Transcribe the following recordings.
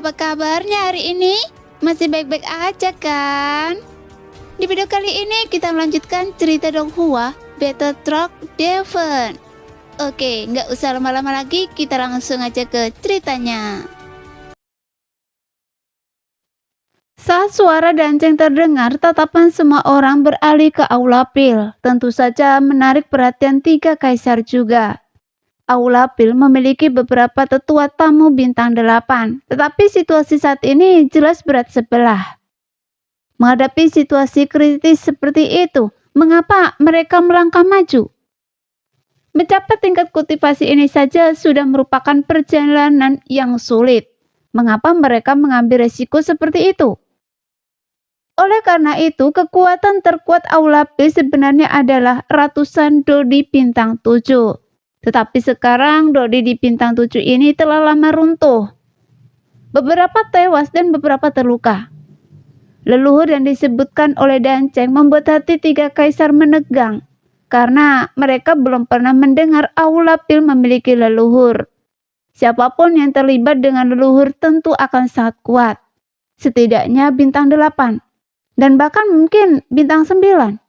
Apa kabarnya hari ini? Masih baik-baik aja kan? Di video kali ini kita melanjutkan cerita Donghua Battle Truck Devon. Oke, nggak usah lama-lama lagi, kita langsung aja ke ceritanya. Saat suara dancing terdengar, tatapan semua orang beralih ke Aula Pil. Tentu saja menarik perhatian tiga kaisar juga. Aula Pil memiliki beberapa tetua tamu bintang 8, tetapi situasi saat ini jelas berat sebelah. Menghadapi situasi kritis seperti itu, mengapa mereka melangkah maju? Mencapai tingkat kultivasi ini saja sudah merupakan perjalanan yang sulit. Mengapa mereka mengambil resiko seperti itu? Oleh karena itu, kekuatan terkuat Aula Pil sebenarnya adalah ratusan Dodi bintang 7. Tetapi sekarang Dodi di bintang 7 ini telah lama runtuh. Beberapa tewas dan beberapa terluka. Leluhur yang disebutkan oleh Danceng membuat hati tiga kaisar menegang, karena mereka belum pernah mendengar Aula Pil memiliki leluhur. Siapapun yang terlibat dengan leluhur tentu akan sangat kuat. Setidaknya bintang 8, dan bahkan mungkin bintang 9.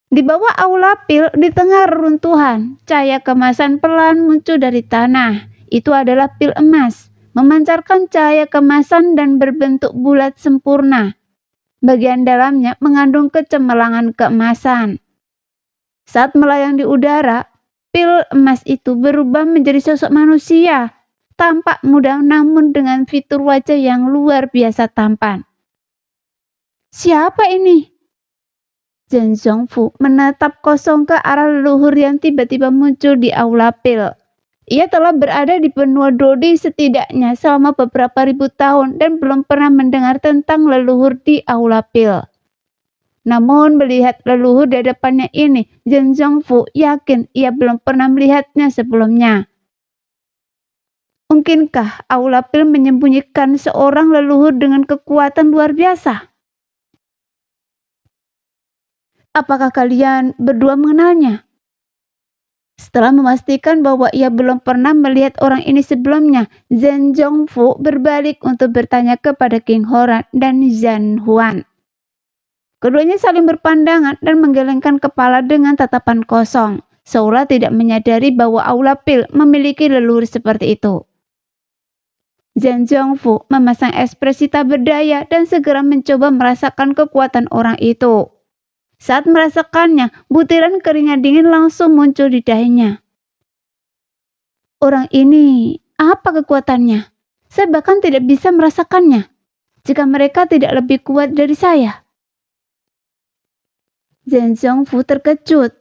Di bawah Aula Pil, di tengah reruntuhan, cahaya kemasan pelan muncul dari tanah. Itu adalah pil emas, memancarkan cahaya kemasan dan berbentuk bulat sempurna. Bagian dalamnya mengandung kecemerlangan keemasan. Saat melayang di udara, pil emas itu berubah menjadi sosok manusia, tampak muda namun dengan fitur wajah yang luar biasa tampan. Siapa ini? Zhen Zhongfu menatap kosong ke arah leluhur yang tiba-tiba muncul di Aula Pil. Ia telah berada di benua Dodi setidaknya selama beberapa ribu tahun dan belum pernah mendengar tentang leluhur di Aula Pil. Namun melihat leluhur di hadapannya ini, Zhen Zhongfu yakin ia belum pernah melihatnya sebelumnya. Mungkinkah Aula Pil menyembunyikan seorang leluhur dengan kekuatan luar biasa? Apakah kalian berdua mengenalnya? Setelah memastikan bahwa ia belum pernah melihat orang ini sebelumnya, Zhen Zhongfu berbalik untuk bertanya kepada King Horan dan Zhan Huan. Keduanya saling berpandangan dan menggelengkan kepala dengan tatapan kosong, seolah tidak menyadari bahwa Aula Pil memiliki leluhur seperti itu. Zhen Zhongfu memasang ekspresi tak berdaya dan segera mencoba merasakan kekuatan orang itu. Saat merasakannya, butiran keringat dingin langsung muncul di dahinya. Orang ini, apa kekuatannya? Saya bahkan tidak bisa merasakannya. Jika mereka tidak lebih kuat dari saya. Zhen Zhongfu terkejut.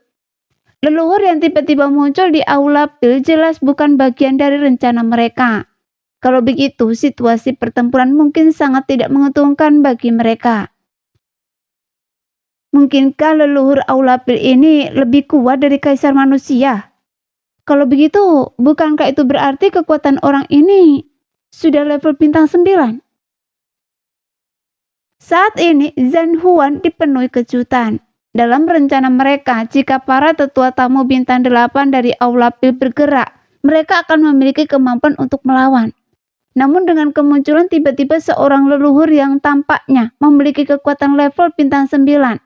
Leluhur yang tiba-tiba muncul di Aula Pil jelas bukan bagian dari rencana mereka. Kalau begitu, situasi pertempuran mungkin sangat tidak menguntungkan bagi mereka. Mungkinkah leluhur Aula Pil ini lebih kuat dari kaisar manusia? Kalau begitu, bukankah itu berarti kekuatan orang ini sudah level bintang 9? Saat ini, Zhan Huan dipenuhi kejutan. Dalam rencana mereka, jika para tetua tamu bintang 8 dari Aula Pil bergerak, mereka akan memiliki kemampuan untuk melawan. Namun dengan kemunculan tiba-tiba seorang leluhur yang tampaknya memiliki kekuatan level bintang 9,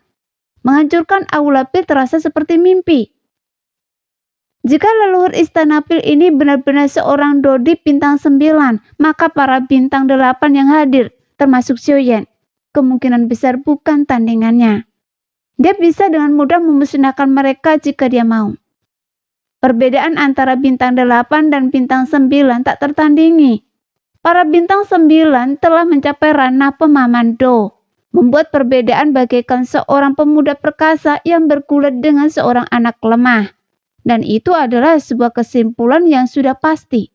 menghancurkan Aula Pil terasa seperti mimpi. Jika leluhur Istana Pil ini benar-benar seorang Dodi bintang 9, maka para bintang 8 yang hadir, termasuk Xiaoyan, kemungkinan besar bukan tandingannya. Dia bisa dengan mudah memusnahkan mereka jika dia mau. Perbedaan antara bintang 8 dan bintang 9 tak tertandingi. Para bintang 9 telah mencapai ranah pemahaman Do, membuat perbedaan bagaikan seorang pemuda perkasa yang bergulat dengan seorang anak lemah. Dan itu adalah sebuah kesimpulan yang sudah pasti.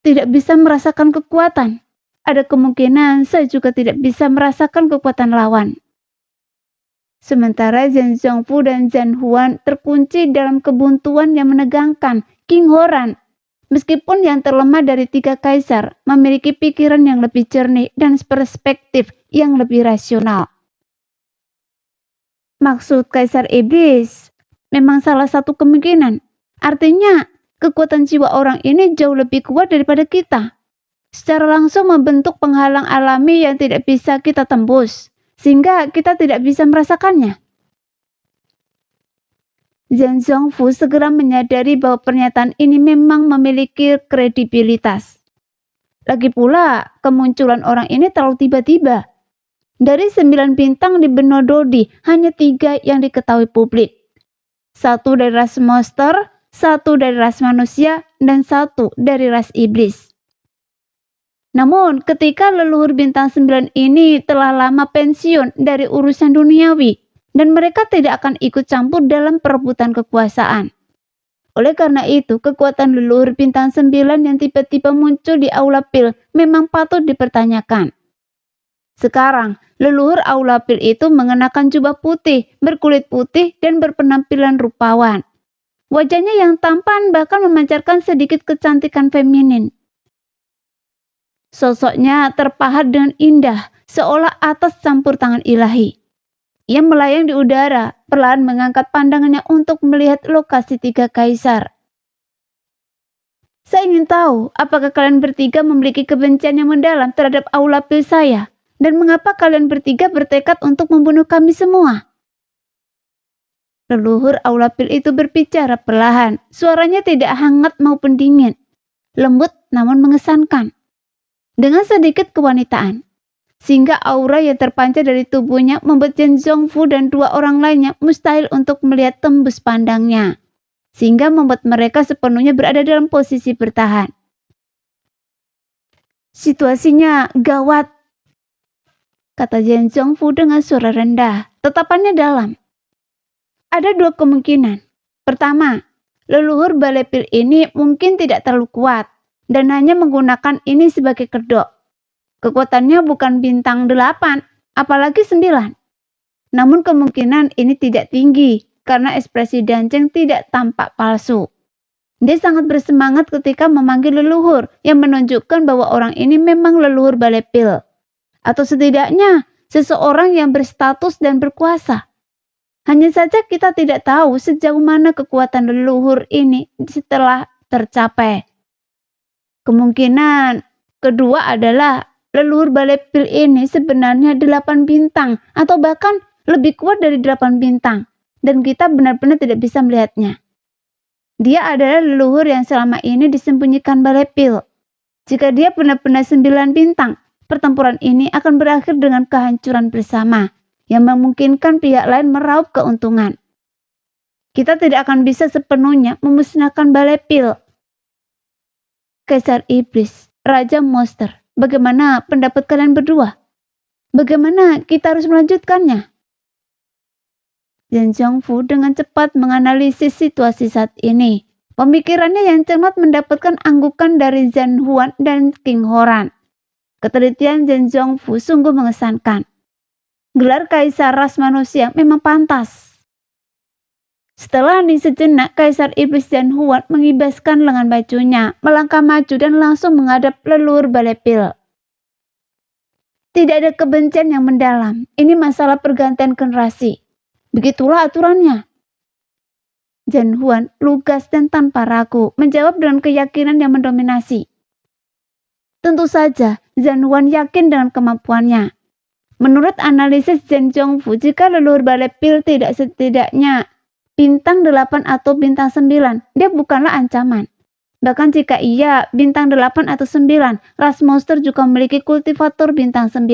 Tidak bisa merasakan kekuatan. Ada kemungkinan saya juga tidak bisa merasakan kekuatan lawan. Sementara Zhen Zhongfu dan Zhan Huan terkunci dalam kebuntuan yang menegangkan. King Horan, meskipun yang terlemah dari tiga kaisar, memiliki pikiran yang lebih jernih dan perspektif yang lebih rasional. Maksud Kaisar Iblis memang salah satu kemungkinan. Artinya, kekuatan jiwa orang ini jauh lebih kuat daripada kita. Secara langsung membentuk penghalang alami yang tidak bisa kita tembus, sehingga kita tidak bisa merasakannya. Zhang Zhongfu segera menyadari bahwa pernyataan ini memang memiliki kredibilitas. Lagi pula, kemunculan orang ini terlalu tiba-tiba. Dari 9 bintang di benua Dodi, hanya 3 yang diketahui publik. 1 dari ras monster, 1 dari ras manusia, dan 1 dari ras iblis. Namun, ketika leluhur bintang 9 ini telah lama pensiun dari urusan duniawi, dan mereka tidak akan ikut campur dalam perebutan kekuasaan. Oleh karena itu, kekuatan leluhur bintang 9 yang tiba-tiba muncul di Aula Pil memang patut dipertanyakan. Sekarang, leluhur Aula Pil itu mengenakan jubah putih, berkulit putih, dan berpenampilan rupawan. Wajahnya yang tampan bahkan memancarkan sedikit kecantikan feminin. Sosoknya terpahat dengan indah, seolah atas campur tangan ilahi. Ia melayang di udara, perlahan mengangkat pandangannya untuk melihat lokasi 3 kaisar. Saya ingin tahu, apakah kalian bertiga memiliki kebencian yang mendalam terhadap Aula Pil saya? Dan mengapa kalian bertiga bertekad untuk membunuh kami semua? Leluhur Aula Pil itu berbicara perlahan, suaranya tidak hangat maupun dingin, lembut namun mengesankan, dengan sedikit kewanitaan. Sehingga aura yang terpancar dari tubuhnya membuat Zhang Zhongfu dan 2 orang lainnya mustahil untuk melihat tembus pandangnya, sehingga membuat mereka sepenuhnya berada dalam posisi bertahan. Situasinya gawat, kata Zhang Zhongfu dengan suara rendah, tatapannya dalam. Ada 2 kemungkinan. Pertama, leluhur Balepil ini mungkin tidak terlalu kuat dan hanya menggunakan ini sebagai kedok. Kekuatannya bukan bintang 8, apalagi 9. Namun kemungkinan ini tidak tinggi, karena ekspresi Danceng tidak tampak palsu. Dia sangat bersemangat ketika memanggil leluhur, yang menunjukkan bahwa orang ini memang leluhur Balepil. Atau setidaknya, seseorang yang berstatus dan berkuasa. Hanya saja kita tidak tahu sejauh mana kekuatan leluhur ini setelah tercapai. Kemungkinan kedua adalah leluhur Balepil ini sebenarnya 8 bintang atau bahkan lebih kuat dari 8 bintang dan kita benar-benar tidak bisa melihatnya. Dia adalah leluhur yang selama ini disembunyikan Balepil. Jika dia benar-benar 9 bintang, pertempuran ini akan berakhir dengan kehancuran bersama yang memungkinkan pihak lain meraup keuntungan. Kita tidak akan bisa sepenuhnya memusnahkan Balepil. Kaisar Iblis, Raja Monster, bagaimana pendapat kalian berdua? Bagaimana kita harus melanjutkannya? Zhang Zhongfu dengan cepat menganalisis situasi saat ini. Pemikirannya yang cermat mendapatkan anggukan dari Zhan Huan dan King Horan. Ketelitian Zhang Zhongfu sungguh mengesankan. Gelar Kaisar Ras Manusia memang pantas. Setelah hening sejenak, Kaisar Iblis Zhan Huan mengibaskan lengan bajunya, melangkah maju dan langsung menghadap leluhur Balepil. Tidak ada kebencian yang mendalam, ini masalah pergantian generasi. Begitulah aturannya. Zhan Huan lugas dan tanpa ragu menjawab dengan keyakinan yang mendominasi. Tentu saja, Zhan Huan yakin dengan kemampuannya. Menurut analisis Zhang Zhongfu, jika leluhur Balepil tidak setidaknya bintang 8 atau bintang 9, dia bukanlah ancaman. Bahkan jika ia bintang 8 atau 9, ras monster juga memiliki kultivator bintang 9.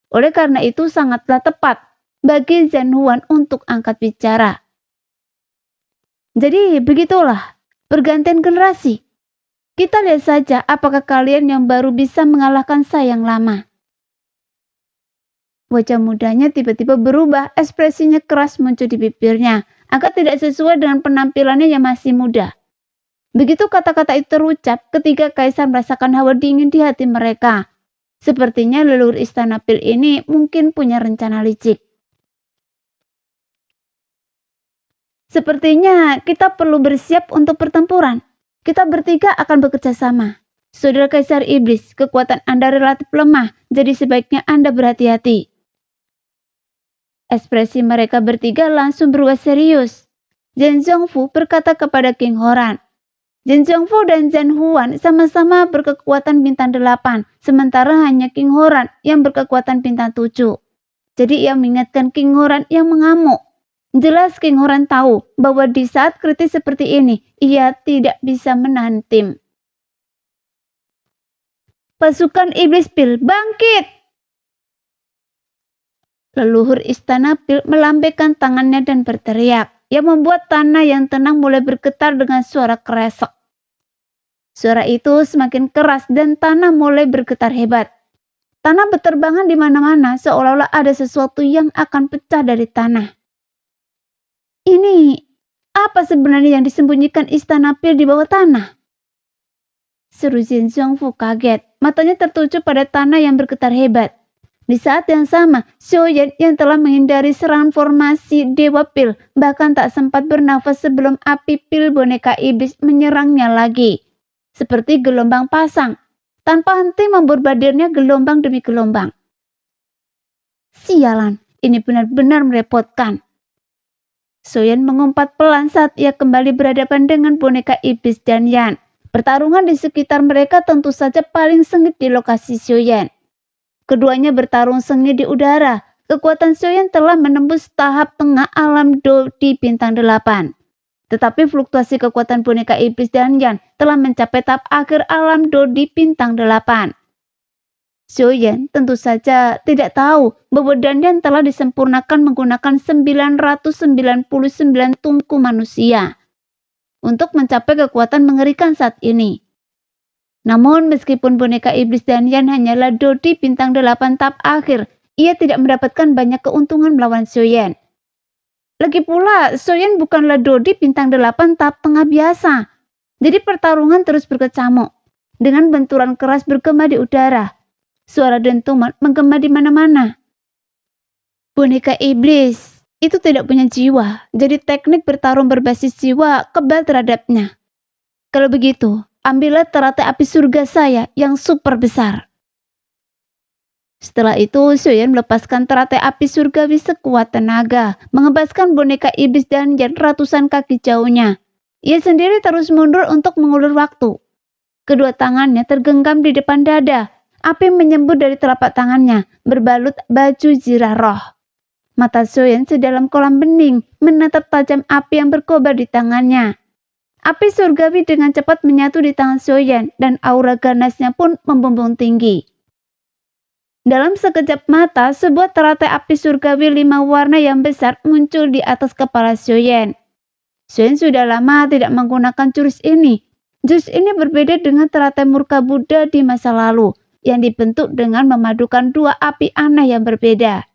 Oleh karena itu sangatlah tepat bagi Zhan Huan untuk angkat bicara. Jadi begitulah pergantian generasi. Kita lihat saja apakah kalian yang baru bisa mengalahkan saya yang lama. Wajah mudanya tiba-tiba berubah, ekspresinya keras muncul di bibirnya, agar tidak sesuai dengan penampilannya yang masih muda. Begitu kata-kata itu terucap, ketiga kaisar merasakan hawa dingin di hati mereka. Sepertinya leluhur istana Pil ini mungkin punya rencana licik. Sepertinya kita perlu bersiap untuk pertempuran. Kita bertiga akan bekerja sama. Saudara Kaisar Iblis, kekuatan Anda relatif lemah, jadi sebaiknya Anda berhati-hati. Ekspresi mereka bertiga langsung berubah serius. Zhang Zhongfu berkata kepada King Horan, Jin Zhongfu dan Zhan Huan sama-sama berkekuatan bintang 8, sementara hanya King Horan yang berkekuatan bintang 7. Jadi ia mengingatkan King Horan yang mengamuk. Jelas King Horan tahu bahwa di saat kritis seperti ini, ia tidak bisa menahan tim. Pasukan Iblis Pil bangkit! Leluhur Istana Pil melambaikan tangannya dan berteriak, yang membuat tanah yang tenang mulai bergetar dengan suara kresek. Suara itu semakin keras dan tanah mulai bergetar hebat. Tanah berterbangan di mana-mana seolah-olah ada sesuatu yang akan pecah dari tanah. Ini apa sebenarnya yang disembunyikan Istana Pil di bawah tanah? Seru Jin Zhongfu kaget, matanya tertuju pada tanah yang bergetar hebat. Di saat yang sama, Xiaoyan yang telah menghindari serangan formasi Dewa Pil bahkan tak sempat bernafas sebelum api pil boneka iblis menyerangnya lagi. Seperti gelombang pasang, tanpa henti memborbadirnya gelombang demi gelombang. Sialan, ini benar-benar merepotkan. Xiaoyan mengumpat pelan saat ia kembali berhadapan dengan boneka iblis dan Yan. Pertarungan di sekitar mereka tentu saja paling sengit di lokasi Xiaoyan. Keduanya bertarung sengit di udara. Kekuatan Xiaoyan telah menembus tahap tengah alam Do di bintang 8. Tetapi fluktuasi kekuatan boneka iblis dan Yan telah mencapai tahap akhir alam Do di bintang 8. Xiaoyan tentu saja tidak tahu bahwa Danyan telah disempurnakan menggunakan 999 tungku manusia untuk mencapai kekuatan mengerikan saat ini. Namun meskipun boneka iblis dan Yan hanyalah Do di bintang 8 tahap akhir, ia tidak mendapatkan banyak keuntungan melawan Xiaoyan. Lagi pula, Xiaoyan bukanlah Do di bintang 8 tahap tengah biasa. Jadi pertarungan terus berkecamuk. Dengan benturan keras bergema di udara. Suara dentuman menggema di mana-mana. Boneka iblis itu tidak punya jiwa. Jadi teknik bertarung berbasis jiwa kebal terhadapnya. Kalau begitu, ambillah teratai api surga saya yang super besar. Setelah itu, Xiaoyan melepaskan teratai api surgawi sekuat tenaga, mengebaskan boneka iblis dan Yan ratusan kaki jauhnya. Ia sendiri terus mundur untuk mengulur waktu. Kedua tangannya tergenggam di depan dada, api menyembur dari telapak tangannya, berbalut baju zirah roh. Mata Xiaoyan sedalam kolam bening, menatap tajam api yang berkobar di tangannya. Api surgawi dengan cepat menyatu di tangan Xiaoyan, dan aura ganasnya pun membumbung tinggi. Dalam sekejap mata, sebuah teratai api surgawi 5 warna yang besar muncul di atas kepala Xiaoyan. Xiaoyan sudah lama tidak menggunakan jurus ini. Jurus ini berbeda dengan teratai murka Buddha di masa lalu, yang dibentuk dengan memadukan 2 api aneh yang berbeda.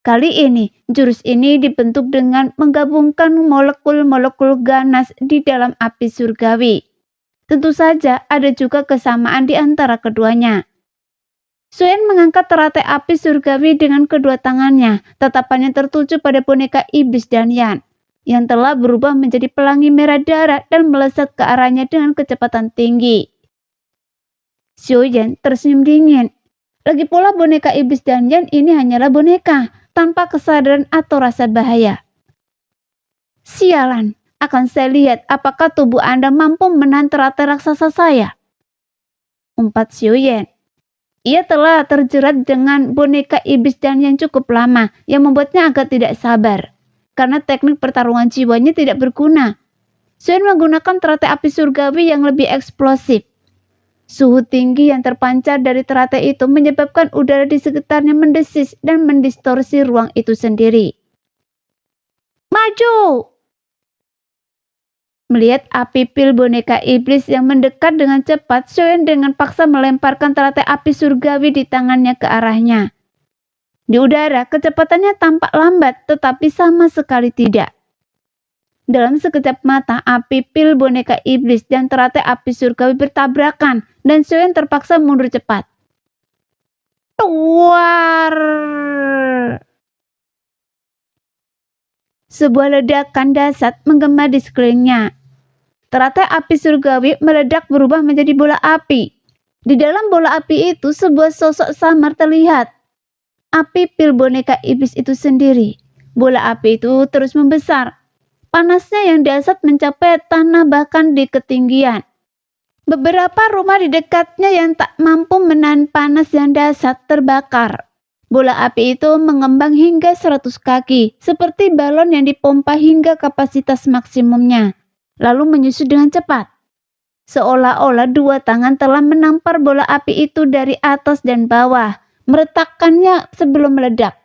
Kali ini, jurus ini dibentuk dengan menggabungkan molekul-molekul ganas di dalam api surgawi. Tentu saja ada juga kesamaan di antara keduanya. Xiaoyan mengangkat teratai api surgawi dengan kedua tangannya, tatapannya tertuju pada boneka iblis dan Yan, yang telah berubah menjadi pelangi merah darah dan melesat ke arahnya dengan kecepatan tinggi. Xiaoyan tersenyum dingin. Lagi pula boneka iblis dan Yan ini hanyalah boneka, tanpa kesadaran atau rasa bahaya. Sialan, akan saya lihat apakah tubuh Anda mampu menahan teratai raksasa saya. Umpat Xiaoyan. Ia telah terjerat dengan boneka iblis dan yang cukup lama, yang membuatnya agak tidak sabar. Karena teknik pertarungan jiwanya tidak berguna. Xiaoyan menggunakan teratai api surgawi yang lebih eksplosif. Suhu tinggi yang terpancar dari teratai itu menyebabkan udara di sekitarnya mendesis dan mendistorsi ruang itu sendiri. Maju! Melihat api pil boneka iblis yang mendekat dengan cepat, Xiaoyan dengan paksa melemparkan teratai api surgawi di tangannya ke arahnya. Di udara, kecepatannya tampak lambat, tetapi sama sekali tidak. Dalam sekejap mata, api pil boneka iblis dan teratai api surgawi bertabrakan, dan Xiaoyan terpaksa mundur cepat. Tuar! Sebuah ledakan dahsyat menggema di sekelilingnya. Teratai api surgawi meledak berubah menjadi bola api. Di dalam bola api itu sebuah sosok samar terlihat. Api pil boneka iblis itu sendiri. Bola api itu terus membesar. Panasnya yang dahsyat mencapai tanah bahkan di ketinggian. Beberapa rumah di dekatnya yang tak mampu menahan panas yang dahsyat terbakar. Bola api itu mengembang hingga 100 kaki, seperti balon yang dipompa hingga kapasitas maksimumnya, lalu menyusut dengan cepat. Seolah-olah dua tangan telah menampar bola api itu dari atas dan bawah, meretakkannya sebelum meledak.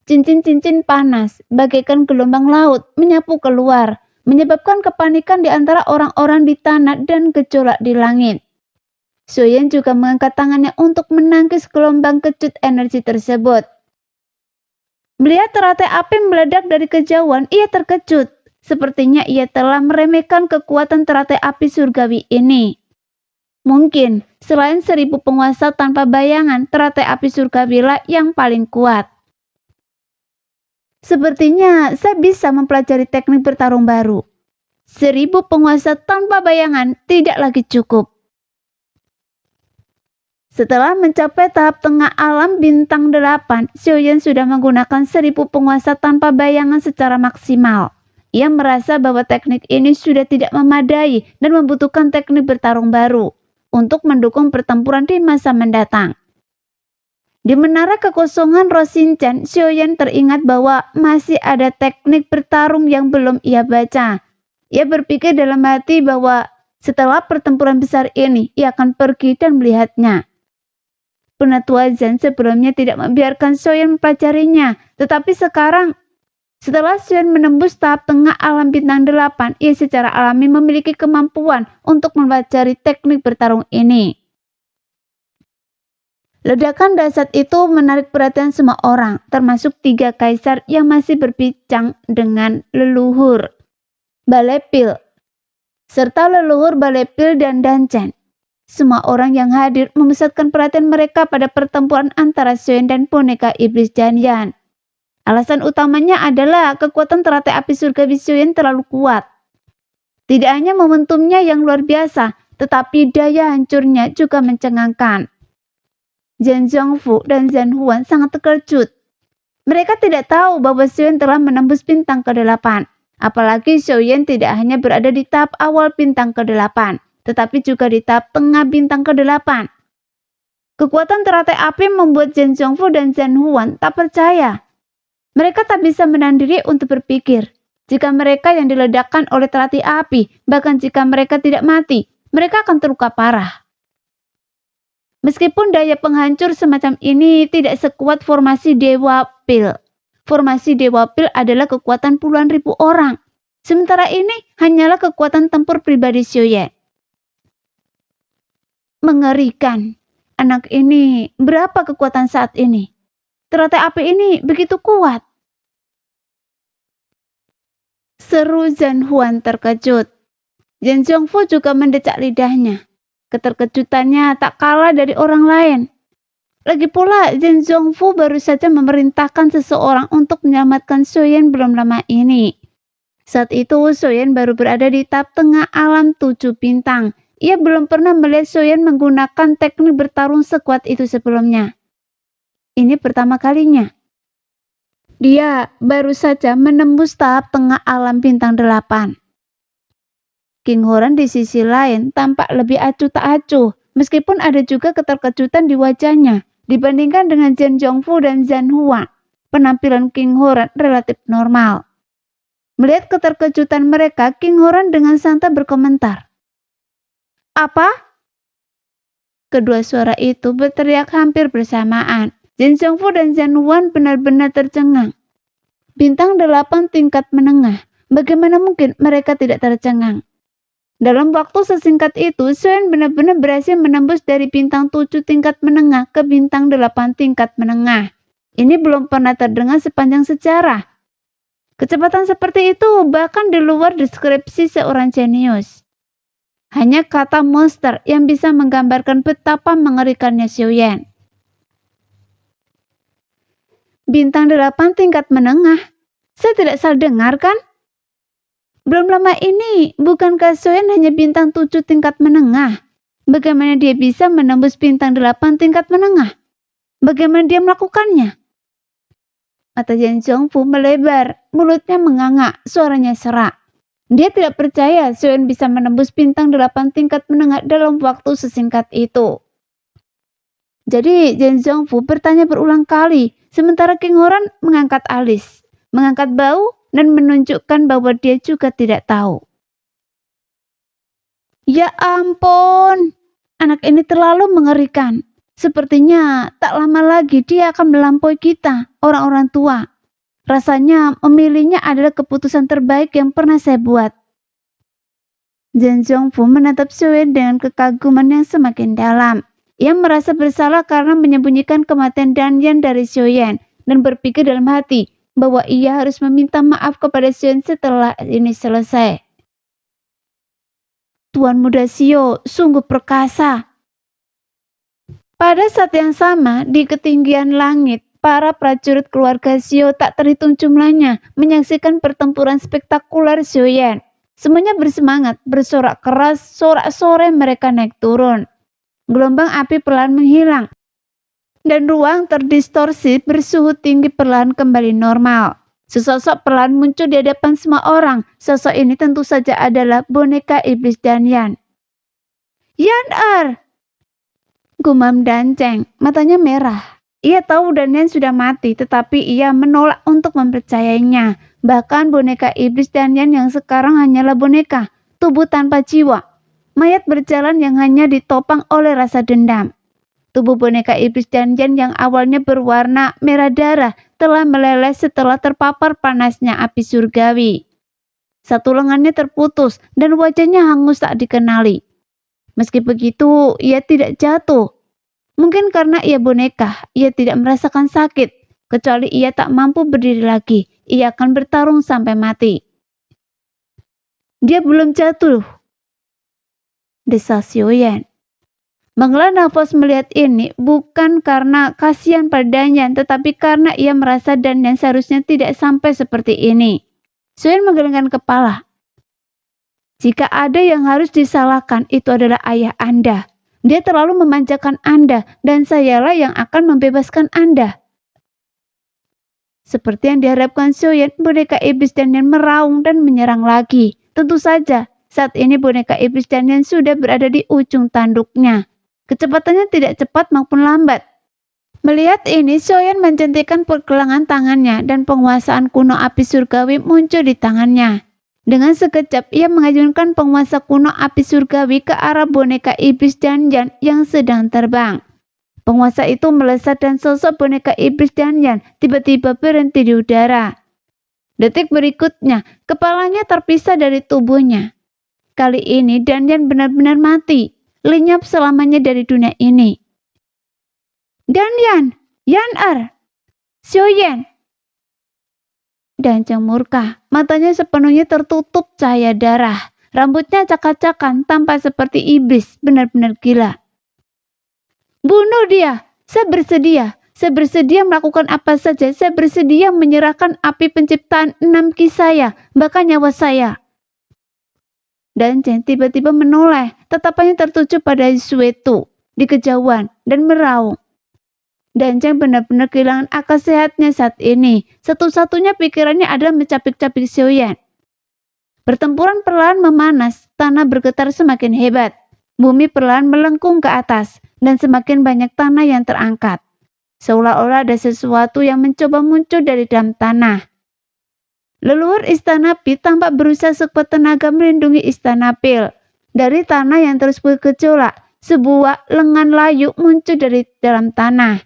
Cincin-cincin panas, bagaikan gelombang laut, menyapu keluar, menyebabkan kepanikan di antara orang-orang di tanah dan gejolak di langit. Soyen juga mengangkat tangannya untuk menangkis gelombang kecut energi tersebut. Melihat teratai api meledak dari kejauhan, ia terkejut. Sepertinya ia telah meremehkan kekuatan teratai api surgawi ini. Mungkin, selain 1000 penguasa tanpa bayangan, teratai api surgawilah yang paling kuat. Sepertinya saya bisa mempelajari teknik bertarung baru. 1000 penguasa tanpa bayangan tidak lagi cukup. Setelah mencapai tahap tengah alam bintang 8, Xiaoyan sudah menggunakan 1000 penguasa tanpa bayangan secara maksimal. Ia merasa bahwa teknik ini sudah tidak memadai dan membutuhkan teknik bertarung baru untuk mendukung pertempuran di masa mendatang. Di menara kekosongan Roshinchan, Xiaoyan teringat bahwa masih ada teknik bertarung yang belum ia baca. Ia berpikir dalam hati bahwa setelah pertempuran besar ini, ia akan pergi dan melihatnya. Penatua Zhan sebelumnya tidak membiarkan Xiaoyan mempelajarinya, tetapi sekarang, setelah Xiaoyan menembus tahap tengah alam bintang 8, ia secara alami memiliki kemampuan untuk mempelajari teknik bertarung ini. Ledakan dahsyat itu menarik perhatian semua orang, termasuk 3 kaisar yang masih berbincang dengan leluhur Balepil, serta leluhur Balepil dan Danchen. Semua orang yang hadir memusatkan perhatian mereka pada pertempuran antara Xiaoyan dan boneka iblis Jianyan. Alasan utamanya adalah kekuatan teratai api surgawi Xiaoyan terlalu kuat. Tidak hanya momentumnya yang luar biasa, tetapi daya hancurnya juga mencengangkan. Zhang Zhongfu dan Zhan Huan sangat terkejut. Mereka tidak tahu bahwa Xiaoyan telah menembus bintang ke-8. Apalagi Xiaoyan tidak hanya berada di tahap awal bintang ke-8, tetapi juga di tahap tengah bintang ke-8. Kekuatan teratai api membuat Zhang Zhongfu dan Zhan Huan tak percaya. Mereka tak bisa menahan diri untuk berpikir, jika mereka yang diledakkan oleh teratai api, bahkan jika mereka tidak mati, mereka akan terluka parah. Meskipun daya penghancur semacam ini tidak sekuat formasi Dewa Pil. Formasi Dewa Pil adalah kekuatan puluhan ribu orang. Sementara ini hanyalah kekuatan tempur pribadi Xiaoyan. Mengerikan. Anak ini berapa kekuatan saat ini? Teratai api ini begitu kuat. Seru Zhan Huan terkejut. Zhang Zhongfu juga mendecak lidahnya. Keterkejutannya tak kalah dari orang lain. Lagi pula, Zhang Zhongfu baru saja memerintahkan seseorang untuk menyelamatkan Xiaoyan belum lama ini. Saat itu, Xiaoyan baru berada di tahap tengah alam 7 bintang. Ia belum pernah melihat Xiaoyan menggunakan teknik bertarung sekuat itu sebelumnya. Ini pertama kalinya. Dia baru saja menembus tahap tengah alam bintang 8. King Horan di sisi lain tampak lebih acuh tak acuh, meskipun ada juga keterkejutan di wajahnya. Dibandingkan dengan Zhang Zhongfu dan Zhan Huan, penampilan King Horan relatif normal. Melihat keterkejutan mereka, King Horan dengan santai berkomentar. Apa? Kedua suara itu berteriak hampir bersamaan. Zhang Zhongfu dan Zhan Huan benar-benar tercengang. Bintang 8 tingkat menengah, bagaimana mungkin mereka tidak tercengang? Dalam waktu sesingkat itu, Xiaoyan benar-benar berhasil menembus dari bintang 7 tingkat menengah ke bintang 8 tingkat menengah. Ini belum pernah terdengar sepanjang sejarah. Kecepatan seperti itu bahkan di luar deskripsi seorang jenius. Hanya kata monster yang bisa menggambarkan betapa mengerikannya Xiaoyan. Bintang 8 tingkat menengah. Saya tidak salah dengar kan? Belum lama ini, bukankah Xiaoyan hanya bintang 7 tingkat menengah? Bagaimana dia bisa menembus bintang 8 tingkat menengah? Bagaimana dia melakukannya? Mata Jan Zhongfu melebar, mulutnya menganga, suaranya serak. Dia tidak percaya Xiaoyan bisa menembus bintang 8 tingkat menengah dalam waktu sesingkat itu. Jadi Jan Zhongfu bertanya berulang kali, sementara King Horan mengangkat alis, mengangkat bau, dan menunjukkan bahwa dia juga tidak tahu. Ya ampun, anak ini terlalu mengerikan. Sepertinya tak lama lagi dia akan melampaui kita, orang-orang tua. Rasanya memilihnya adalah keputusan terbaik yang pernah saya buat. Jan Zhongfu menatap Xiaoyan dengan kekaguman yang semakin dalam. Ia merasa bersalah karena menyembunyikan kematian Danyan dari Xiaoyan dan berpikir dalam hati bahwa ia harus meminta maaf kepada Xiaoyan setelah ini selesai. Tuan muda Xiao sungguh perkasa. Pada saat yang sama, di ketinggian langit, para prajurit keluarga Xiao tak terhitung jumlahnya menyaksikan pertempuran spektakuler Xiaoyan. Semuanya bersemangat, bersorak keras, sorak-sore mereka naik turun. Gelombang api perlahan menghilang, dan ruang terdistorsi bersuhu tinggi perlahan kembali normal. Sesosok perlahan muncul di hadapan semua orang. Sosok ini tentu saja adalah boneka iblis Danyan. Yan-er! Gumam Danceng, matanya merah. Ia tahu Danyan sudah mati, tetapi ia menolak untuk mempercayainya. Bahkan boneka iblis Danyan yang sekarang hanyalah boneka, tubuh tanpa jiwa. Mayat berjalan yang hanya ditopang oleh rasa dendam. Tubuh boneka iblis Danyan yang awalnya berwarna merah darah telah meleleh setelah terpapar panasnya api surgawi. Satu lengannya terputus dan wajahnya hangus tak dikenali. Meski begitu, ia tidak jatuh. Mungkin karena ia boneka, ia tidak merasakan sakit. Kecuali ia tak mampu berdiri lagi, ia akan bertarung sampai mati. Dia belum jatuh, desa Xiaoyan. Menghela nafas melihat ini bukan karena kasihan padanya, tetapi karena ia merasa Danyan seharusnya tidak sampai seperti ini. Xiaoyan menggelengkan kepala. Jika ada yang harus disalahkan, itu adalah ayah Anda. Dia terlalu memanjakan Anda, dan sayalah yang akan membebaskan Anda. Seperti yang diharapkan Xiaoyan, boneka iblis Danyan meraung dan menyerang lagi. Tentu saja, saat ini boneka iblis Danyan sudah berada di ujung tanduknya. Kecepatannya tidak cepat maupun lambat. Melihat ini, Xiaoyan mencentikkan pergelangan tangannya, dan penguasaan kuno api surgawi muncul di tangannya. Dengan sekejap, ia mengajunkan penguasa kuno api surgawi ke arah boneka iblis Danyan yang sedang terbang. Penguasa itu melesat dan sosok boneka iblis Danyan tiba-tiba berhenti di udara. Detik berikutnya, kepalanya terpisah dari tubuhnya. Kali ini Danyan benar-benar mati, lenyap selamanya dari dunia ini. Danyan, Yan-er, Xiaoyan. Danceng murka, matanya sepenuhnya tertutup cahaya darah. Rambutnya acak-acakan, tampak seperti iblis, benar-benar gila. Bunuh dia, saya bersedia melakukan apa saja, saya bersedia menyerahkan api penciptaan 6 ki saya, bahkan nyawa saya. Danceng tiba-tiba menoleh, tatapannya tertuju pada Suetu di kejauhan dan meraung. Danceng benar-benar kehilangan akal sehatnya saat ini. Satu-satunya pikirannya adalah mencapik-capik Xiaoyan. Pertempuran perlahan memanas, tanah bergetar semakin hebat. Bumi perlahan melengkung ke atas, dan semakin banyak tanah yang terangkat. Seolah-olah ada sesuatu yang mencoba muncul dari dalam tanah. Leluhur Istana Pi tampak berusaha sekuat tenaga melindungi Istana Pil. Dari tanah yang terus bergejolak, sebuah lengan layu muncul dari dalam tanah.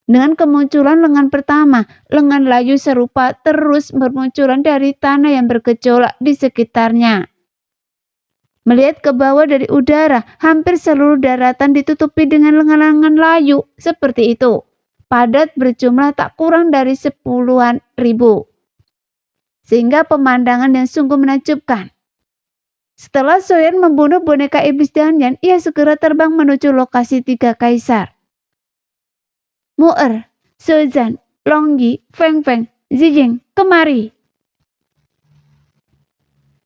Dengan kemunculan lengan pertama, lengan layu serupa terus bermunculan dari tanah yang bergejolak di sekitarnya. Melihat ke bawah dari udara, hampir seluruh daratan ditutupi dengan lengan-lengan layu seperti itu. Padat berjumlah tak kurang dari 10-an ribu. Sehingga pemandangan yang sungguh menakjubkan. Setelah Xiaoyan membunuh boneka iblis Danyan, ia segera terbang menuju lokasi 3 kaisar. Mu'er, Suzan, Longyi, Feng Feng, Zijing, kemari.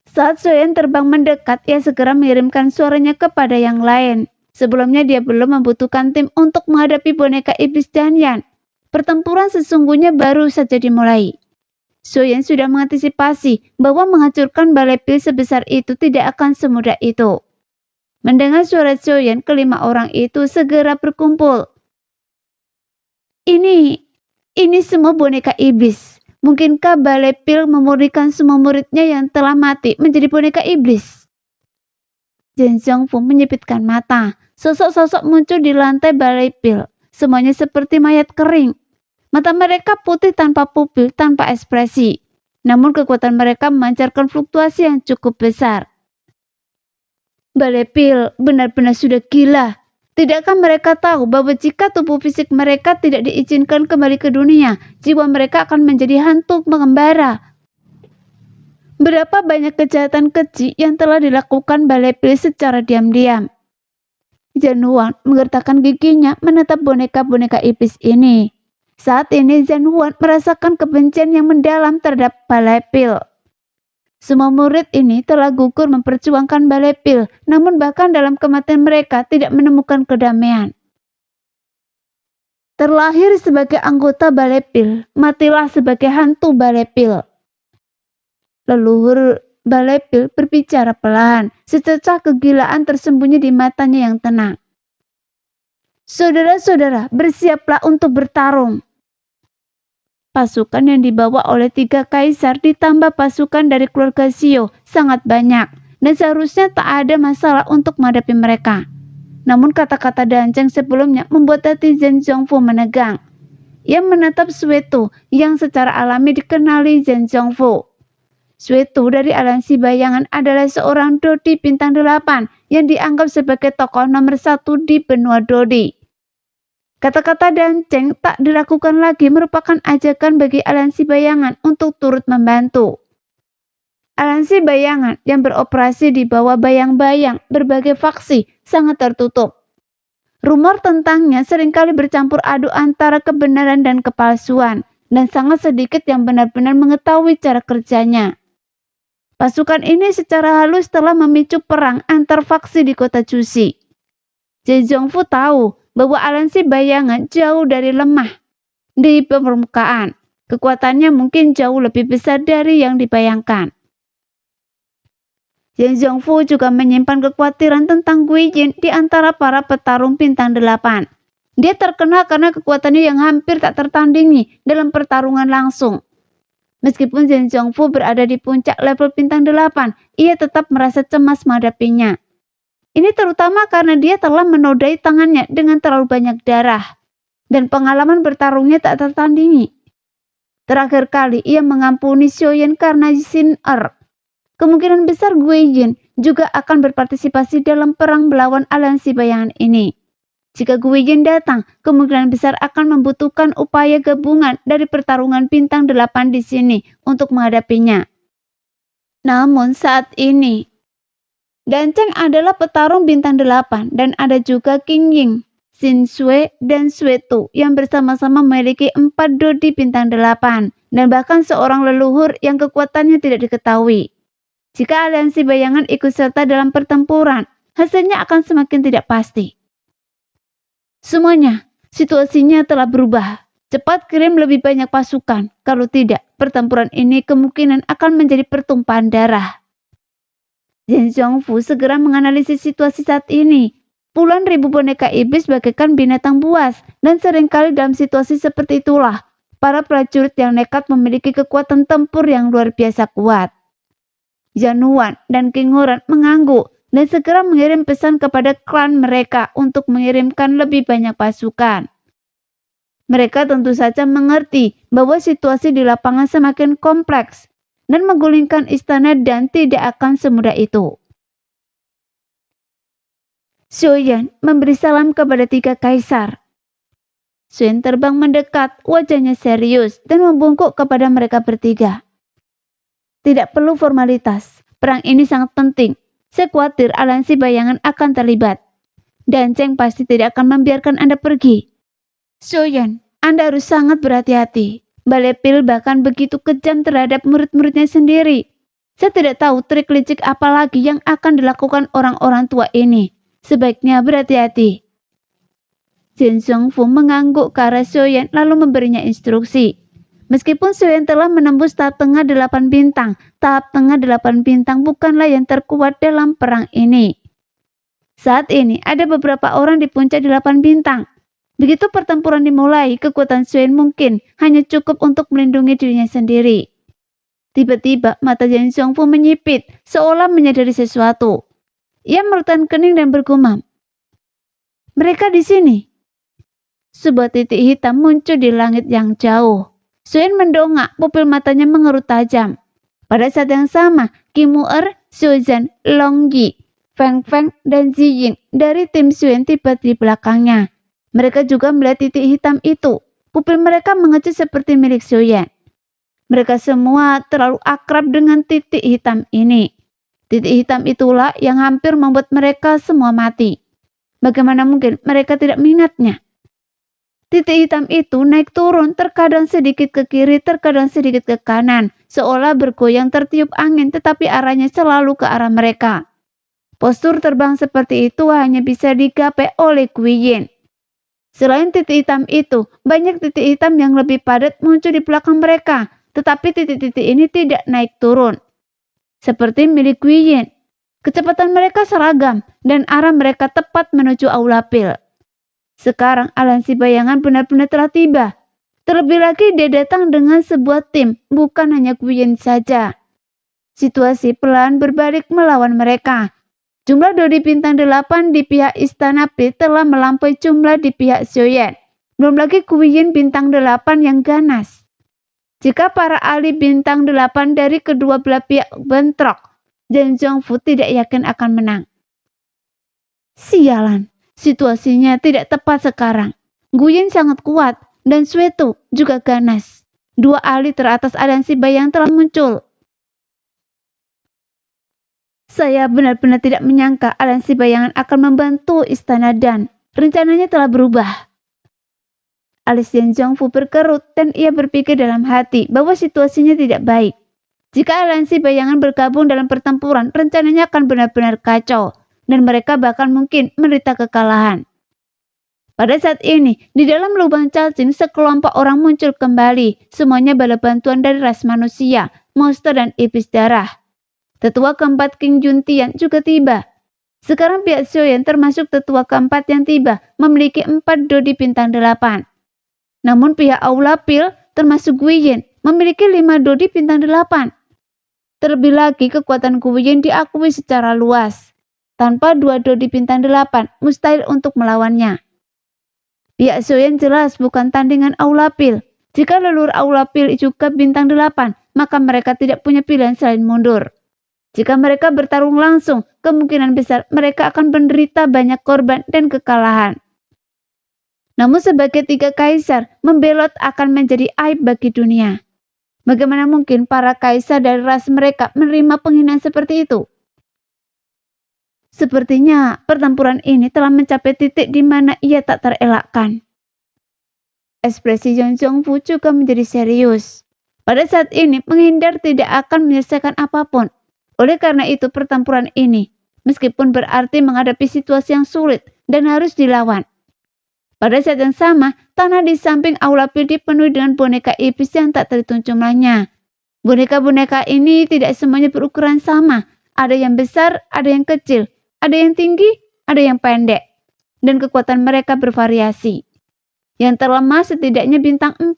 Saat Xiaoyan terbang mendekat, ia segera mengirimkan suaranya kepada yang lain. Sebelumnya dia belum membutuhkan tim untuk menghadapi boneka iblis Danyan. Pertempuran sesungguhnya baru saja dimulai. Soyen sudah mengantisipasi bahwa menghancurkan balai pil sebesar itu tidak akan semudah itu. Mendengar suara Soyen, kelima orang itu segera berkumpul. Ini semua boneka iblis. Mungkinkah balai pil memurnikan semua muridnya yang telah mati menjadi boneka iblis? Zhen Zhongfu menyipitkan mata. Sosok-sosok muncul di lantai balai pil. Semuanya seperti mayat kering. Mata mereka putih tanpa pupil, tanpa ekspresi. Namun kekuatan mereka memancarkan fluktuasi yang cukup besar. Balai pil benar-benar sudah gila. Tidakkah mereka tahu bahwa jika tubuh fisik mereka tidak diizinkan kembali ke dunia, jiwa mereka akan menjadi hantu mengembara? Berapa banyak kejahatan keji yang telah dilakukan balai pil secara diam-diam. Zhan Huan menggertakkan giginya menatap boneka-boneka iblis ini. Saat ini Zhan Huan merasakan kebencian yang mendalam terhadap balai pil. Semua murid ini telah gugur memperjuangkan balai pil, namun bahkan dalam kematian mereka tidak menemukan kedamaian. Terlahir sebagai anggota balai pil, matilah sebagai hantu balai pil. Leluhur balai pil berbicara pelan, sececah kegilaan tersembunyi di matanya yang tenang. Saudara-saudara, bersiaplah untuk bertarung. Pasukan yang dibawa oleh 3 kaisar ditambah pasukan dari keluarga Xiao sangat banyak, dan seharusnya tak ada masalah untuk menghadapi mereka. Namun kata-kata Danceng sebelumnya membuat hati Zhen Zhongfu menegang. Ia menatap Suetu yang secara alami dikenali Zhen Zhongfu. Suetu dari aliansi bayangan adalah seorang Dodi bintang 8 yang dianggap sebagai tokoh nomor 1 di benua Dodi. Kata-kata Danceng tak dilakukan lagi merupakan ajakan bagi aliansi bayangan untuk turut membantu. Aliansi bayangan yang beroperasi di bawah bayang-bayang berbagai faksi sangat tertutup. Rumor tentangnya seringkali bercampur aduk antara kebenaran dan kepalsuan, dan sangat sedikit yang benar-benar mengetahui cara kerjanya. Pasukan ini secara halus telah memicu perang antar faksi di kota Jusi. Zhen Zhongfu tahu bahwa aliansi bayangan jauh dari lemah di permukaan. Kekuatannya mungkin jauh lebih besar dari yang dibayangkan. Zhen Zhongfu juga menyimpan kekhawatiran tentang Gui Jin di antara para petarung bintang 8. Dia terkenal karena kekuatannya yang hampir tak tertandingi dalam pertarungan langsung. Meskipun Zhen Zhongfu berada di puncak level bintang 8, ia tetap merasa cemas menghadapinya. Ini terutama karena dia telah menodai tangannya dengan terlalu banyak darah, dan pengalaman bertarungnya tak tertandingi. Terakhir kali ia mengampuni Xiaoyan karena Xin Er. Kemungkinan besar Gui Jin juga akan berpartisipasi dalam perang melawan aliansi bayangan ini. Jika Gui Jin datang, kemungkinan besar akan membutuhkan upaya gabungan dari pertarungan bintang 8 di sini untuk menghadapinya. Namun saat ini, Danceng adalah petarung bintang 8 dan ada juga Qing Ying, Xin Shui, dan Suetu yang bersama-sama memiliki 4 Dodi bintang 8 dan bahkan seorang leluhur yang kekuatannya tidak diketahui. Jika aliansi bayangan ikut serta dalam pertempuran, hasilnya akan semakin tidak pasti. Semuanya, situasinya telah berubah. Cepat kirim lebih banyak pasukan, kalau tidak, pertempuran ini kemungkinan akan menjadi pertumpahan darah. Zhen Zhongfu segera menganalisis situasi saat ini. Puluhan ribu boneka iblis bagaikan binatang buas, dan seringkali dalam situasi seperti itulah, para prajurit yang nekat memiliki kekuatan tempur yang luar biasa kuat. Zhan Huan dan King Huran mengangguk dan segera mengirim pesan kepada klan mereka untuk mengirimkan lebih banyak pasukan. Mereka tentu saja mengerti bahwa situasi di lapangan semakin kompleks, dan menggulingkan istana dan tidak akan semudah itu. Xiaoyan memberi salam kepada 3 kaisar. Xuan terbang mendekat, wajahnya serius dan membungkuk kepada mereka bertiga. Tidak perlu formalitas, perang ini sangat penting. Saya khawatir aliansi bayangan akan terlibat. Danceng pasti tidak akan membiarkan Anda pergi. Xiaoyan, Anda harus sangat berhati-hati. Balai pil bahkan begitu kejam terhadap murid-muridnya sendiri. Saya tidak tahu trik licik apa lagi yang akan dilakukan orang-orang tua ini. Sebaiknya berhati-hati. Jin Zhongfu mengangguk ke arah Xiaoyan lalu memberinya instruksi. Meskipun Xiaoyan telah menembus tahap tengah 8 bintang, tahap tengah 8 bintang bukanlah yang terkuat dalam perang ini. Saat ini ada beberapa orang di puncak 8 bintang. Begitu pertempuran dimulai, kekuatan Xiaoyan mungkin hanya cukup untuk melindungi dirinya sendiri. Tiba-tiba mata Jin Zhongfu menyipit, seolah menyadari sesuatu. Ia merutan kening dan bergumam. Mereka di sini. Sebuah titik hitam muncul di langit yang jauh. Xiaoyan mendongak, pupil matanya mengerut tajam. Pada saat yang sama, Qin Mu'er, Xiao Zhan, Long Yi, Feng Feng, dan Ziyin dari tim Xiaoyan tiba di belakangnya. Mereka juga melihat titik hitam itu. Pupil mereka mengecil seperti milik Xiaoyan. Mereka semua terlalu akrab dengan titik hitam ini. Titik hitam itulah yang hampir membuat mereka semua mati. Bagaimana mungkin mereka tidak mengingatnya? Titik hitam itu naik turun, terkadang sedikit ke kiri, terkadang sedikit ke kanan, seolah bergoyang tertiup angin tetapi arahnya selalu ke arah mereka. Postur terbang seperti itu hanya bisa digapai oleh Guiyin. Selain titik hitam itu, banyak titik hitam yang lebih padat muncul di belakang mereka, tetapi titik-titik ini tidak naik turun. Seperti milik Guiyin, kecepatan mereka seragam dan arah mereka tepat menuju Aula Pil. Sekarang aliansi bayangan benar-benar telah tiba. Terlebih lagi dia datang dengan sebuah tim, bukan hanya Guiyin saja. Situasi pelan berbalik melawan mereka. Jumlah Dodi bintang 8 di pihak Istana Pil telah melampaui jumlah di pihak Xiaoyan. Belum lagi Guiyin bintang 8 yang ganas. Jika para ahli bintang 8 dari kedua belah pihak bentrok, Jin Zhongfu tidak yakin akan menang. Sialan. Situasinya tidak tepat sekarang. Guiyin sangat kuat dan Sueto juga ganas. Dua ahli teratas aliansi bayang telah muncul. Saya benar-benar tidak menyangka aliansi bayangan akan membantu Istana Dan. Rencananya telah berubah. Alis Jin Zhongfu berkerut dan ia berpikir dalam hati bahwa situasinya tidak baik. Jika aliansi bayangan bergabung dalam pertempuran, rencananya akan benar-benar kacau. Dan mereka bahkan mungkin menderita kekalahan. Pada saat ini, di dalam lubang cacing sekelompok orang muncul kembali, semuanya bala bantuan dari ras manusia, monster dan iblis darah. Tetua keempat King Juntian juga tiba. Sekarang pihak Xiaoyan termasuk tetua keempat yang tiba, memiliki 4 Dodi bintang 8. Namun pihak Aula Pil termasuk Guiyin, memiliki 5 Dodi bintang 8. Terlebih lagi kekuatan Guiyin diakui secara luas. Tanpa 2 Dodi bintang 8, mustahil untuk melawannya. Pihak Xiaoyan jelas bukan tandingan Aula Pil. Jika leluhur Aula Pil juga bintang 8, maka mereka tidak punya pilihan selain mundur. Jika mereka bertarung langsung, kemungkinan besar mereka akan menderita banyak korban dan kekalahan. Namun sebagai 3 kaisar, membelot akan menjadi aib bagi dunia. Bagaimana mungkin para kaisar dari ras mereka menerima penghinaan seperti itu? Sepertinya pertempuran ini telah mencapai titik di mana ia tak terelakkan. Ekspresi Jin Zhongfu juga menjadi serius. Pada saat ini menghindar tidak akan menyelesaikan apapun. Oleh karena itu pertempuran ini, meskipun berarti menghadapi situasi yang sulit dan harus dilawan. Pada saat yang sama, tanah di samping Aula Pil dipenuhi dengan boneka iblis yang tak terhitung jumlahnya. Boneka-boneka ini tidak semuanya berukuran sama. Ada yang besar, ada yang kecil. Ada yang tinggi, ada yang pendek, dan kekuatan mereka bervariasi. Yang terlemah setidaknya bintang 4.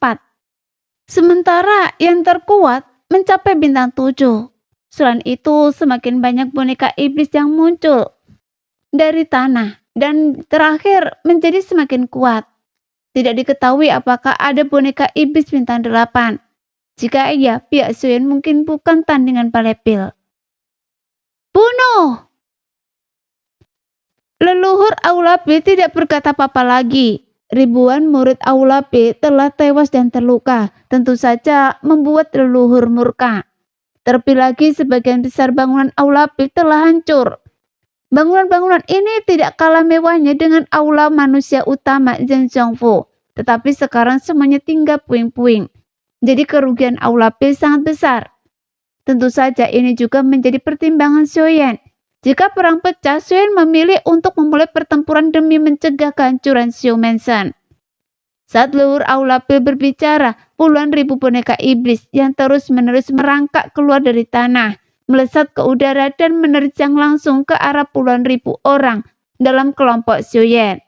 Sementara yang terkuat mencapai bintang 7. Selain itu, semakin banyak boneka iblis yang muncul dari tanah, dan terakhir menjadi semakin kuat. Tidak diketahui apakah ada boneka iblis bintang 8. Jika iya, pihak Xiaoyan mungkin bukan tandingan Palepil. Bunuh! Leluhur Aula Pil tidak berkata apa-apa lagi. Ribuan murid Aula Pil telah tewas dan terluka, tentu saja membuat leluhur murka. Terlebih lagi sebagian besar bangunan Aula Pil telah hancur. Bangunan-bangunan ini tidak kalah mewahnya dengan aula manusia utama Jin Zhongfu, tetapi sekarang semuanya tinggal puing-puing. Jadi kerugian Aula Pil sangat besar. Tentu saja ini juga menjadi pertimbangan Xiaoyan. Jika perang pecah, Xiuyan memilih untuk memulai pertempuran demi mencegah kehancuran Xiu Mansion. Saat leluhur Aulapil berbicara, puluhan ribu boneka iblis yang terus-menerus merangkak keluar dari tanah, melesat ke udara dan menerjang langsung ke arah puluhan ribu orang dalam kelompok Xiuyan.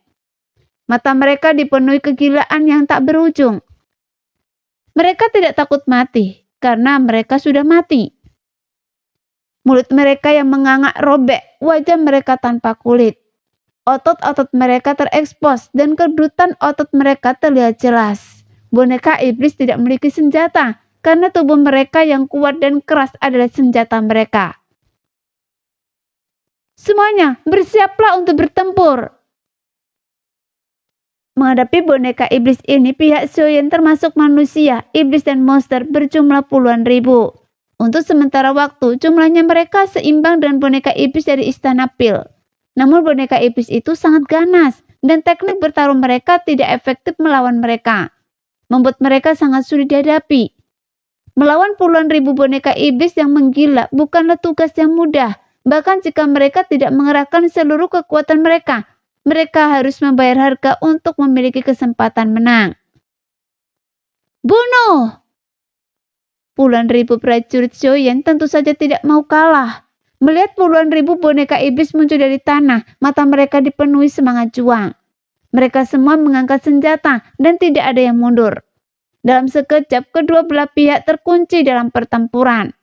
Mata mereka dipenuhi kegilaan yang tak berujung. Mereka tidak takut mati, karena mereka sudah mati. Mulut mereka yang mengangak robek, wajah mereka tanpa kulit. Otot-otot mereka terekspos dan kedutan otot mereka terlihat jelas. Boneka iblis tidak memiliki senjata, karena tubuh mereka yang kuat dan keras adalah senjata mereka. Semuanya, bersiaplah untuk bertempur. Menghadapi boneka iblis ini, pihak Xiuyan termasuk manusia, iblis dan monster berjumlah puluhan ribu. Untuk sementara waktu, jumlahnya mereka seimbang dengan boneka iblis dari Istana Pil. Namun boneka iblis itu sangat ganas, dan teknik bertarung mereka tidak efektif melawan mereka, membuat mereka sangat sulit dihadapi. Melawan puluhan ribu boneka iblis yang menggila bukanlah tugas yang mudah, bahkan jika mereka tidak mengerahkan seluruh kekuatan mereka, mereka harus membayar harga untuk memiliki kesempatan menang. Bunuh! Puluhan ribu prajurit Xiuyan tentu saja tidak mau kalah. Melihat puluhan ribu boneka iblis muncul dari tanah, mata mereka dipenuhi semangat juang. Mereka semua mengangkat senjata dan tidak ada yang mundur. Dalam sekejap, kedua belah pihak terkunci dalam pertempuran.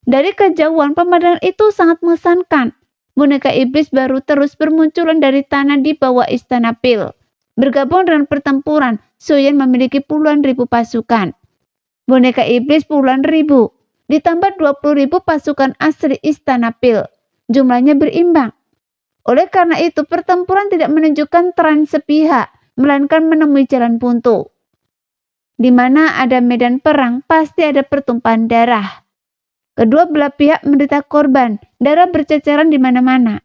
Dari kejauhan, pemandangan itu sangat mengesankan. Boneka iblis baru terus bermunculan dari tanah di bawah Istana Pil. Bergabung dengan pertempuran, Xiuyan memiliki puluhan ribu pasukan. Boneka iblis puluhan ribu, ditambah 20.000 pasukan asli Istana Pil. Jumlahnya berimbang. Oleh karena itu, pertempuran tidak menunjukkan tren sepihak, melainkan menemui jalan buntu. Di mana ada medan perang, pasti ada pertumpahan darah. Kedua belah pihak menderita korban, darah berceceran di mana-mana.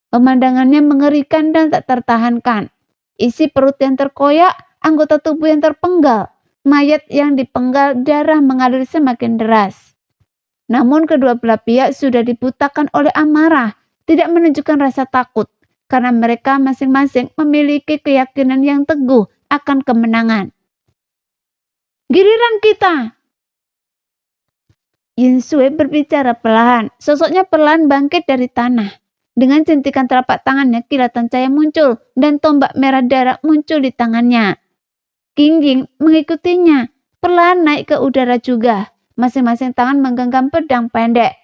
Pemandangannya mengerikan dan tak tertahankan. Isi perut yang terkoyak, anggota tubuh yang terpenggal, mayat yang dipenggal, darah mengalir semakin deras. Namun kedua belah pihak sudah dibutakan oleh amarah, tidak menunjukkan rasa takut, karena mereka masing-masing memiliki keyakinan yang teguh akan kemenangan. Giliran kita! Yin Sui berbicara perlahan, sosoknya perlahan bangkit dari tanah. Dengan jentikan telapak tangannya, kilatan cahaya muncul, dan tombak merah darah muncul di tangannya. Qing Ying mengikutinya, perlahan naik ke udara juga. Masing-masing tangan menggenggam pedang pendek.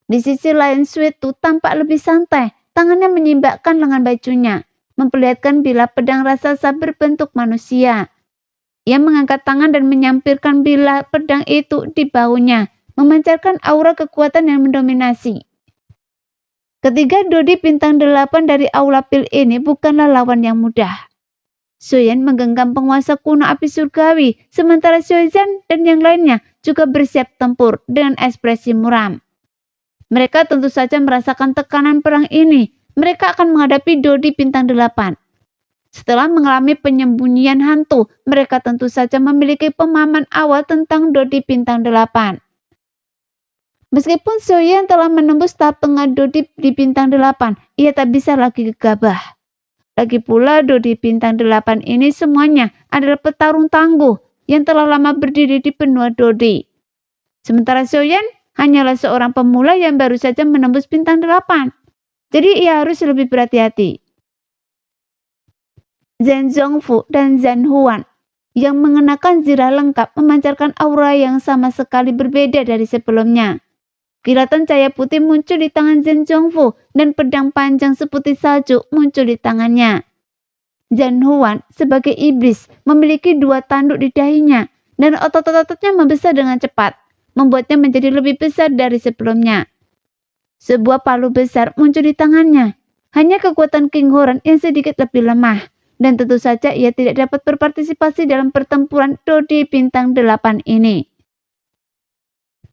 Di sisi lain, Sui Tu tampak lebih santai, tangannya menyimbakkan lengan bajunya, memperlihatkan bilah pedang raksasa berbentuk manusia. Ia mengangkat tangan dan menyampirkan bilah pedang itu di bahunya, memancarkan aura kekuatan yang mendominasi. Ketiga Dodi bintang 8 dari Aulapil ini bukanlah lawan yang mudah. Xiuyan menggenggam penguasa kuno api surgawi, sementara Xiuzhan dan yang lainnya juga bersiap tempur dengan ekspresi muram. Mereka tentu saja merasakan tekanan perang ini. Mereka akan menghadapi Dodi bintang 8. Setelah mengalami penyembunyian hantu, mereka tentu saja memiliki pemahaman awal tentang Dodi bintang 8. Meskipun Xiuyan telah menembus tahap tengah Dodi di bintang 8, ia tak bisa lagi gegabah. Lagi pula Dodi bintang 8 ini semuanya adalah petarung tangguh yang telah lama berdiri di benua Dodi. Sementara Xiuyan hanyalah seorang pemula yang baru saja menembus bintang 8. Jadi ia harus lebih berhati-hati. Zhen Zhongfu dan Zhen Huan yang mengenakan zirah lengkap memancarkan aura yang sama sekali berbeda dari sebelumnya. Kilatan cahaya putih muncul di tangan Zhen Zhongfu dan pedang panjang seputih salju muncul di tangannya. Zhen Huan sebagai iblis memiliki 2 tanduk di dahinya dan otot-ototnya membesar dengan cepat, membuatnya menjadi lebih besar dari sebelumnya. Sebuah palu besar muncul di tangannya. Hanya kekuatan King Horan yang sedikit lebih lemah, dan tentu saja ia tidak dapat berpartisipasi dalam pertempuran Dodi bintang 8 ini.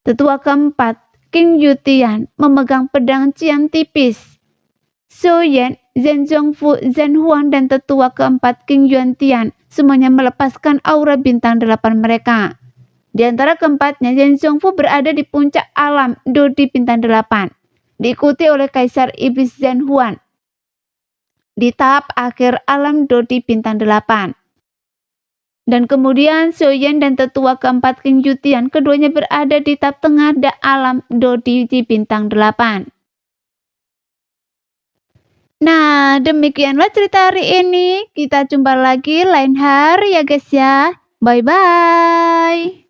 Tetua keempat, King Yutian, memegang pedang cian tipis. Xiuyan, Zhen Zhongfu, Zhen Huan, dan tetua keempat King Yuantian semuanya melepaskan aura bintang 8 mereka. Di antara keempatnya, Zhen Zhongfu berada di puncak alam Dodi bintang 8. diikuti oleh Kaisar Iblis Zhen Huan. Di tahap akhir alam Dodi bintang 8. Dan kemudian Xiaoyan dan tetua keempat King Yutian, keduanya berada di tahap tengah alam Dodi di bintang 8. Nah, demikianlah cerita hari ini. Kita jumpa lagi lain hari ya guys ya. Bye-bye.